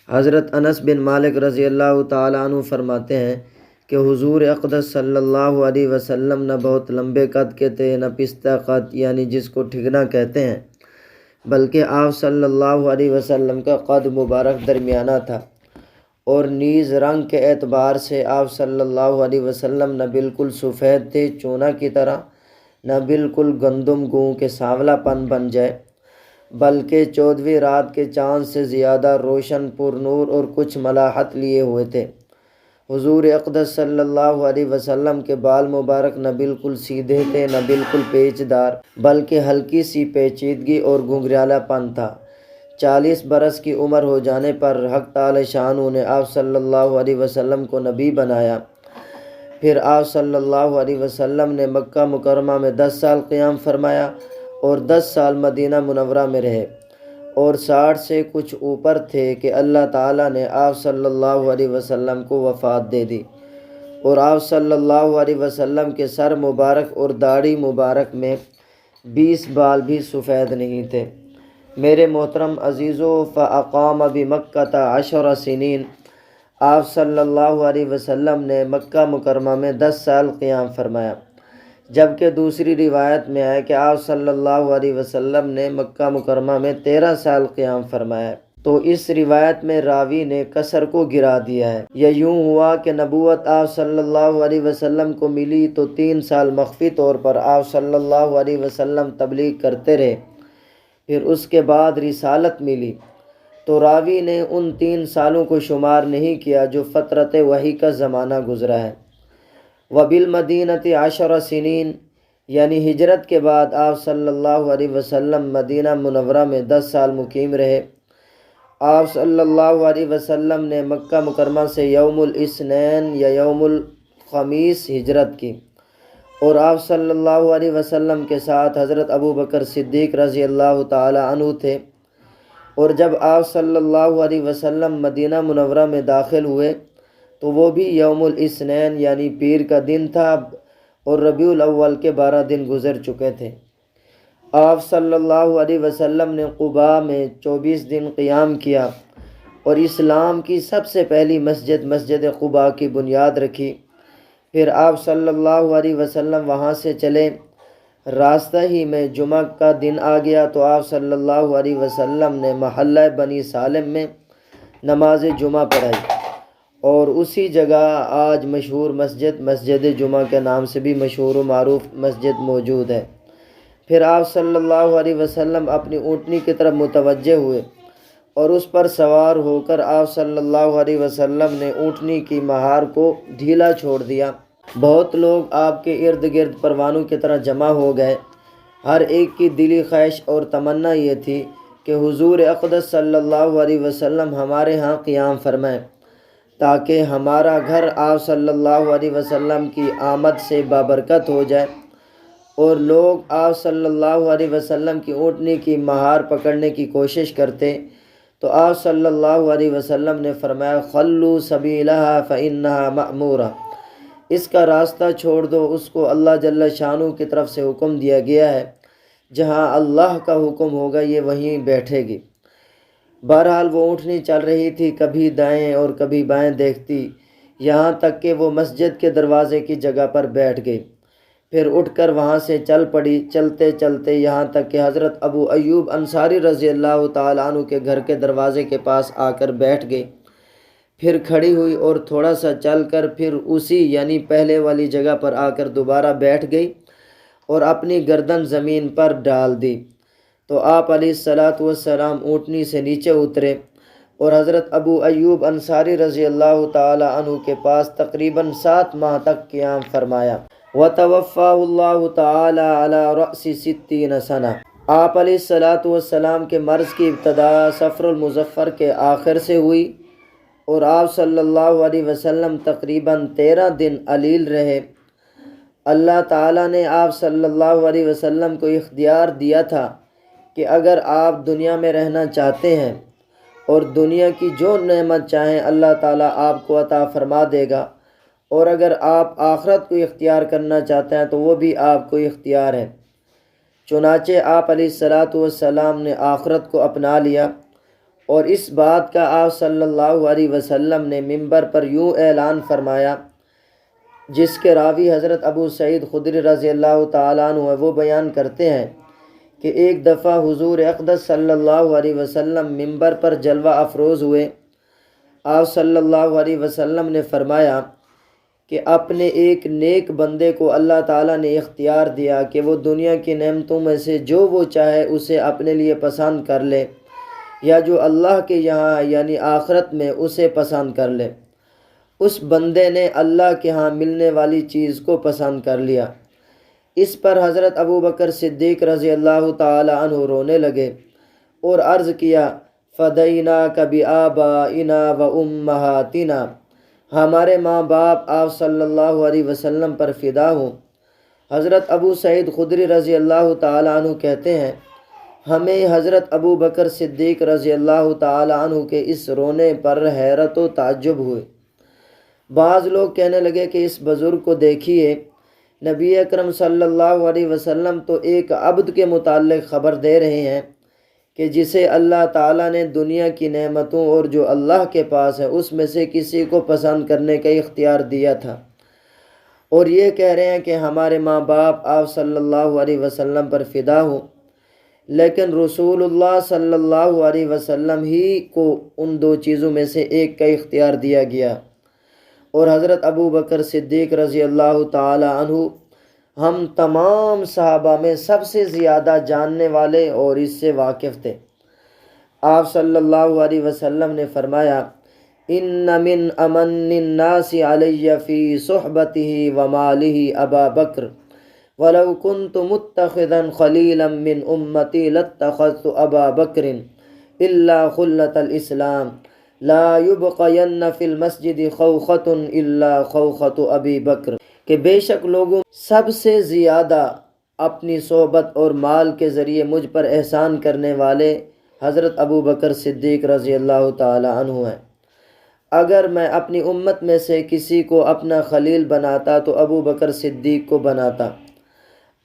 حضرت انس بن مالک رضی اللہ تعالیٰ عنہ فرماتے ہیں کہ حضور اقدس صلی اللہ علیہ وسلم نہ بہت لمبے قد کے تھے، نہ پستہ قد یعنی جس کو ٹھگنا کہتے ہیں، بلکہ آپ صلی اللہ علیہ وسلم کا قد مبارک درمیانہ تھا، اور نیز رنگ کے اعتبار سے آپ صلی اللہ علیہ وسلم نہ بالکل سفید تھے چونا کی طرح، نہ بالکل گندم گوں کے سانولا پن بن جائے، بلکہ 14ویں رات کے چاند سے زیادہ روشن پر نور اور کچھ ملاحت لیے ہوئے تھے۔ حضور اقدس صلی اللہ علیہ وسلم کے بال مبارک نہ بالکل سیدھے تھے نہ بالکل پیچ دار، بلکہ ہلکی سی پیچیدگی اور گھنگریالا پن تھا۔ 40 برس کی عمر ہو جانے پر حق تعالی شانہ نے آپ صلی اللہ علیہ وسلم کو نبی بنایا۔ پھر آپ صلی اللہ علیہ وسلم نے مکہ مکرمہ میں 10 سال قیام فرمایا اور 10 سال مدینہ منورہ میں رہے، اور 60 سے کچھ اوپر تھے کہ اللہ تعالیٰ نے آپ صلی اللہ علیہ وسلم کو وفات دے دی، اور آپ صلی اللہ علیہ وسلم کے سر مبارک اور داڑھی مبارک میں 20 بال بھی سفید نہیں تھے۔ میرے محترم عزیزو، فاقام بمکۃ 10 سنین، آپ صلی اللہ علیہ وسلم نے مکہ مکرمہ میں 10 سال قیام فرمایا، جبکہ دوسری روایت میں ہے کہ آپ صلی اللہ علیہ وسلم نے مکہ مکرمہ میں 13 سال قیام فرمایا۔ تو اس روایت میں راوی نے قصر کو گرا دیا ہے۔ یہ یوں ہوا کہ نبوت آپ صلی اللہ علیہ وسلم کو ملی تو 3 سال مخفی طور پر آپ صلی اللہ علیہ وسلم تبلیغ کرتے رہے، پھر اس کے بعد رسالت ملی، تو راوی نے ان 3 سالوں کو شمار نہیں کیا جو فترت وحی کا زمانہ گزرا ہے۔ وبالمدینۃ 10 سنین، یعنی ہجرت کے بعد آپ صلی اللہ علیہ وسلم مدینہ منورہ میں 10 سال مقیم رہے۔ آپ صلی اللہ علیہ وسلم نے مکہ مکرمہ سے یوم الاثنین یا یوم الخمیس ہجرت کی، اور آپ صلی اللہ علیہ وسلم کے ساتھ حضرت ابو بکر صدیق رضی اللہ تعالی عنہ تھے، اور جب آپ صلی اللہ علیہ وسلم مدینہ منورہ میں داخل ہوئے تو وہ بھی یوم الاثنین یعنی پیر کا دن تھا، اور ربیع الاول کے 12 دن گزر چکے تھے۔ آپ صلی اللہ علیہ وسلم نے قباء میں 24 دن قیام کیا، اور اسلام کی سب سے پہلی مسجد قباء کی بنیاد رکھی۔ پھر آپ صلی اللہ علیہ وسلم وہاں سے چلے، راستہ ہی میں جمعہ کا دن آ گیا تو آپ صلی اللہ علیہ وسلم نے محلہ بنی سالم میں نماز جمعہ پڑھائی، اور اسی جگہ آج مشہور مسجد جمعہ کے نام سے بھی مشہور و معروف مسجد موجود ہے۔ پھر آپ صلی اللہ علیہ وسلم اپنی اونٹنی کی طرف متوجہ ہوئے، اور اس پر سوار ہو کر آپ صلی اللہ علیہ وسلم نے اونٹنی کی مہار کو ڈھیلا چھوڑ دیا۔ بہت لوگ آپ کے ارد گرد پروانوں کی طرح جمع ہو گئے۔ ہر ایک کی دلی خواہش اور تمنا یہ تھی کہ حضور اقدس صلی اللہ علیہ وسلم ہمارے ہاں قیام فرمائیں، تاکہ ہمارا گھر آپ صلی اللہ علیہ وسلم کی آمد سے بابرکت ہو جائے۔ اور لوگ آپ صلی اللہ علیہ وسلم کی اونٹنی کی مہار پکڑنے کی کوشش کرتے تو آپ صلی اللہ علیہ وسلم نے فرمایا، خلوا سبیلہا فإنہا مأمورہ، اس کا راستہ چھوڑ دو، اس کو اللہ جل شانہ کی طرف سے حکم دیا گیا ہے، جہاں اللہ کا حکم ہوگا یہ وہیں بیٹھے گی۔ بہرحال وہ اونٹنی چل رہی تھی، کبھی دائیں اور کبھی بائیں دیکھتی، یہاں تک کہ وہ مسجد کے دروازے کی جگہ پر بیٹھ گئی، پھر اٹھ کر وہاں سے چل پڑی، چلتے چلتے یہاں تک کہ حضرت ابو ایوب انصاری رضی اللہ تعالیٰ عنہ کے گھر کے دروازے کے پاس آ کر بیٹھ گئی، پھر کھڑی ہوئی اور تھوڑا سا چل کر پھر اسی یعنی پہلے والی جگہ پر آ کر دوبارہ بیٹھ گئی اور اپنی گردن زمین پر ڈال دی۔ تو آپ علیہ الصلاۃ والسلام اونٹنی سے نیچے اترے اور حضرت ابو ایوب انصاری رضی اللہ تعالیٰ عنہ کے پاس تقریباً 7 ماہ تک قیام فرمایا۔ وَتَوَفَّاهُ اللَّهُ تَعَالَى عَلَى رَأْسِ 60 سنہ، آپ علیہ الصلاۃ والسلام کے مرض کی ابتدا صفر المظفر کے آخر سے ہوئی، اور آپ صلی اللہ علیہ وسلم تقریباً 13 دن علیل رہے۔ اللہ تعالیٰ نے آپ صلی اللہ علیہ وسلم کو اختیار دیا تھا کہ اگر آپ دنیا میں رہنا چاہتے ہیں اور دنیا کی جو نعمت چاہیں اللہ تعالیٰ آپ کو عطا فرما دے گا، اور اگر آپ آخرت کو اختیار کرنا چاہتے ہیں تو وہ بھی آپ کو اختیار ہے۔ چنانچہ آپ علیہ الصلاۃ والسلام نے آخرت کو اپنا لیا، اور اس بات کا آپ صلی اللہ علیہ وسلم نے منبر پر یوں اعلان فرمایا، جس کے راوی حضرت ابو سعید خدری رضی اللہ تعالیٰ عنہ وہ بیان کرتے ہیں کہ ایک دفعہ حضور اقدس صلی اللہ علیہ وسلم منبر پر جلوہ افروز ہوئے۔ آپ صلی اللہ علیہ وسلم نے فرمایا کہ اپنے ایک نیک بندے کو اللہ تعالیٰ نے اختیار دیا کہ وہ دنیا کی نعمتوں میں سے جو وہ چاہے اسے اپنے لیے پسند کر لے، یا جو اللہ کے یہاں یعنی آخرت میں اسے پسند کر لے۔ اس بندے نے اللہ کے ہاں ملنے والی چیز کو پسند کر لیا۔ اس پر حضرت ابو بکر صدیق رضی اللہ تعالی عنہ رونے لگے اور عرض کیا، فدیناک بآبائنا و امہاتنا، ہمارے ماں باپ آپ صلی اللہ علیہ وسلم پر فدا ہوں۔ حضرت ابو سعید خدری رضی اللہ تعالی عنہ کہتے ہیں، ہمیں حضرت ابو بکر صدیق رضی اللہ تعالی عنہ کے اس رونے پر حیرت و تعجب ہوئے۔ بعض لوگ کہنے لگے کہ اس بزرگ کو دیکھیے، نبی اکرم صلی اللہ علیہ وسلم تو ایک عبد کے متعلق خبر دے رہے ہیں کہ جسے اللہ تعالیٰ نے دنیا کی نعمتوں اور جو اللہ کے پاس ہے اس میں سے کسی کو پسند کرنے کا اختیار دیا تھا، اور یہ کہہ رہے ہیں کہ ہمارے ماں باپ آپ صلی اللہ علیہ وسلم پر فدا ہوں، لیکن رسول اللہ صلی اللہ علیہ وسلم ہی کو ان دو چیزوں میں سے ایک کا اختیار دیا گیا، اور حضرت ابو بکر صدیق رضی اللہ تعالی عنہ ہم تمام صحابہ میں سب سے زیادہ جاننے والے اور اس سے واقف تھے۔ آپ صلی اللہ علیہ وسلم نے فرمایا، ان من امن الناس علی فی صحبتہ ومالہ ابا بکر ولو کنت متخذا خلیلا من امتی لاتخذت ابا بکر الا خلۃ الاسلام لا یبقین فی المسجد خوخۃ الا خوخۃ ابی بکر، کہ بے شک لوگوں سب سے زیادہ اپنی صحبت اور مال کے ذریعے مجھ پر احسان کرنے والے حضرت ابو بکر صدیق رضی اللہ تعالی عنہ ہیں۔ اگر میں اپنی امت میں سے کسی کو اپنا خلیل بناتا تو ابو بکر صدیق کو بناتا،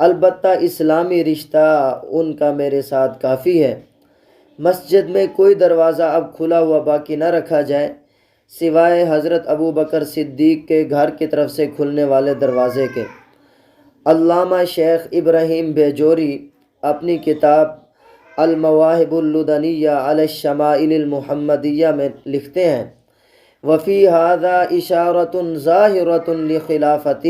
البتہ اسلامی رشتہ ان کا میرے ساتھ کافی ہے۔ مسجد میں کوئی دروازہ اب کھلا ہوا باقی نہ رکھا جائے سوائے حضرت ابو بکر صدیق کے گھر کی طرف سے کھلنے والے دروازے کے۔ علامہ شیخ ابراہیم بیجوری اپنی کتاب المواہب اللدنیہ علی الشمائل المحمدیہ میں لکھتے ہیں، وفی ھذا اشارۃ ظاہرۃ لخلافتہ،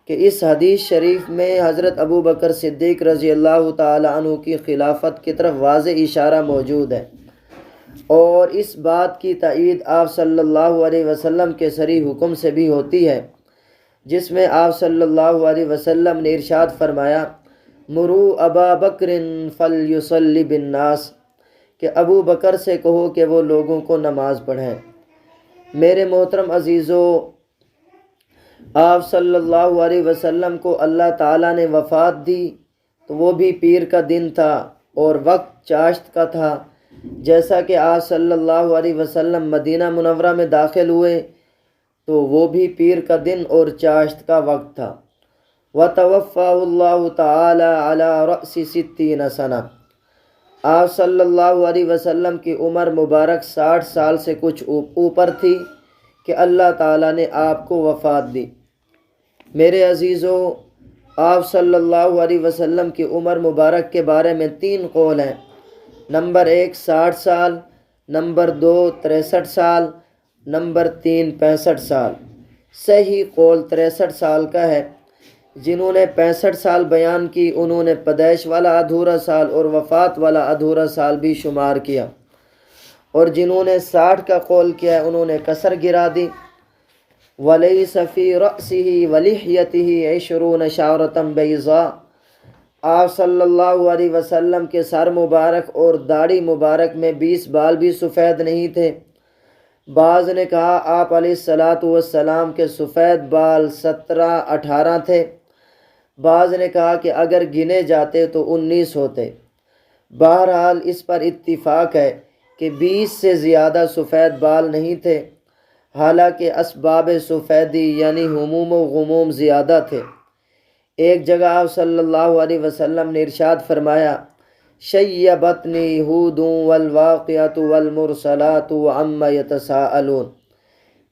کہ اس حدیث شریف میں حضرت ابو بکر صدیق رضی اللہ تعالی عنہ کی خلافت کی طرف واضح اشارہ موجود ہے، اور اس بات کی تائید آپ صلی اللہ علیہ وسلم کے صریح حکم سے بھی ہوتی ہے، جس میں آپ صلی اللہ علیہ وسلم نے ارشاد فرمایا، مروا ابا بکر فلیصلی بالناس، کہ ابو بکر سے کہو کہ وہ لوگوں کو نماز پڑھیں۔ میرے محترم عزیزو، آپ صلی اللہ علیہ وسلم کو اللہ تعالیٰ نے وفات دی تو وہ بھی پیر کا دن تھا اور وقت چاشت کا تھا۔ جیسا کہ آپ صلی اللہ علیہ وسلم مدینہ منورہ میں داخل ہوئے تو وہ بھی پیر کا دن اور چاشت کا وقت تھا۔ وَتَوَفَّاهُ اللَّهُ تَعَالَى عَلَى رَأْسِ 60 سنہ، آپ صلی اللہ علیہ وسلم کی عمر مبارک 60 سال سے کچھ اوپر تھی کہ اللہ تعالیٰ نے آپ کو وفات دی۔ میرے عزیزو، آپ صلی اللہ علیہ وسلم کی عمر مبارک کے بارے میں 3 قول ہیں۔ نمبر 1 60 سال، نمبر 2 63 سال، نمبر 3 65 سال۔ صحیح قول 63 سال کا ہے۔ جنہوں نے 65 سال بیان کی انہوں نے پیدائش والا ادھورا سال اور وفات والا ادھورا سال بھی شمار کیا، اور جنہوں نے 60 کا قول کیا ہے انہوں نے کسر گرا دی۔ وَلَيْسَ فِي رَأْسِهِ وَلِحْيَتِهِ 20 شَعْرَةً بَيْضَاءَ، آپ صلی اللہ علیہ وسلم کے سر مبارک اور داڑھی مبارک میں 20 بال بھی سفید نہیں تھے۔ بعض نے کہا آپ علیہ السلام کے سفید بال 17-18 تھے، بعض نے کہا کہ اگر گنے جاتے تو 19 ہوتے۔ بہرحال اس پر اتفاق ہے کہ 20 سے زیادہ سفید بال نہیں تھے، حالانکہ اسباب سفیدی یعنی ہموم و غموم زیادہ تھے۔ ایک جگہ آپ صلی اللہ علیہ وسلم نے ارشاد فرمایا، شیبتنی ہود والواقعۃ والمرسلات وعما یتساءلون،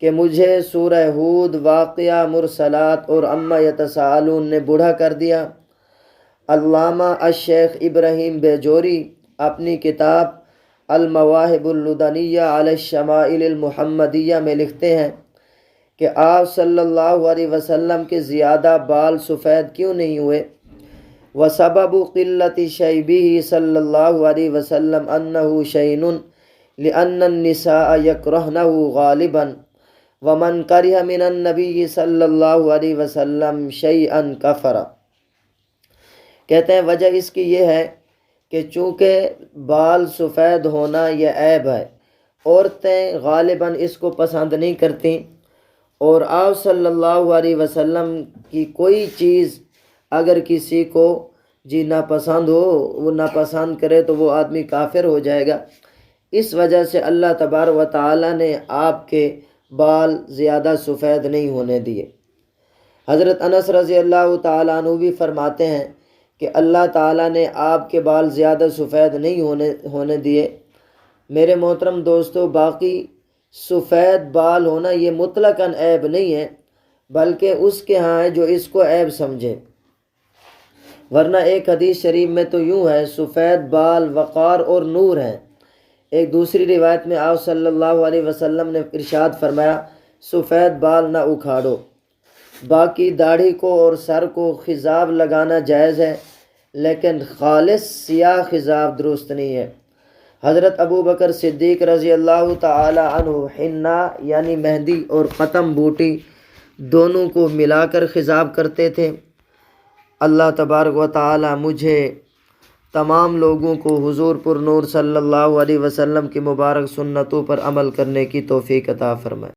کہ مجھے سورہ ہود، واقعہ، مرسلات اور عما یتساءلون نے بوڑھا کر دیا۔ علامہ الشیخ ابراہیم بیجوری اپنی کتاب المواہب اللدنیہ علی الشمائل المحمدیہ میں لکھتے ہیں کہ آپ صلی اللہ علیہ وسلم کے زیادہ بال سفید کیوں نہیں ہوئے؟ وسبب قلت شیبہ صلی اللہ علیہ وسلم انہ شین لأن النساء یکرہنہ غالبا ومن کرہ من النبی صلی اللہ علیہ وسلم شیئا کفر۔ کہتے ہیں وجہ اس کی یہ ہے کہ چونکہ بال سفید ہونا یہ عیب ہے، عورتیں غالباً اس کو پسند نہیں کرتیں، اور آپ صلی اللہ علیہ وسلم کی کوئی چیز اگر کسی کو ناپسند ہو، وہ ناپسند کرے تو وہ آدمی کافر ہو جائے گا۔ اس وجہ سے اللہ تبارک و تعالیٰ نے آپ کے بال زیادہ سفید نہیں ہونے دیے۔ حضرت انس رضی اللہ تعالیٰ عنہ بھی فرماتے ہیں کہ اللہ تعالیٰ نے آپ کے بال زیادہ سفید نہیں ہونے دیے۔ میرے محترم دوستو، باقی سفید بال ہونا یہ مطلقاً عیب نہیں ہے، بلکہ اس کے ہاں ہے جو اس کو عیب سمجھے، ورنہ ایک حدیث شریف میں تو یوں ہے سفید بال وقار اور نور ہیں۔ ایک دوسری روایت میں آپ صلی اللہ علیہ وسلم نے ارشاد فرمایا سفید بال نہ اکھاڑو۔ باقی داڑھی کو اور سر کو خضاب لگانا جائز ہے، لیکن خالص سیاہ خضاب درست نہیں ہے۔ حضرت ابو بکر صدیق رضی اللہ تعالی عنہ حنہ یعنی مہندی اور ختم بوٹی دونوں کو ملا کر خضاب کرتے تھے۔ اللہ تبارک و تعالی مجھے تمام لوگوں کو حضور پر نور صلی اللہ علیہ وسلم کی مبارک سنتوں پر عمل کرنے کی توفیق عطا فرمائے۔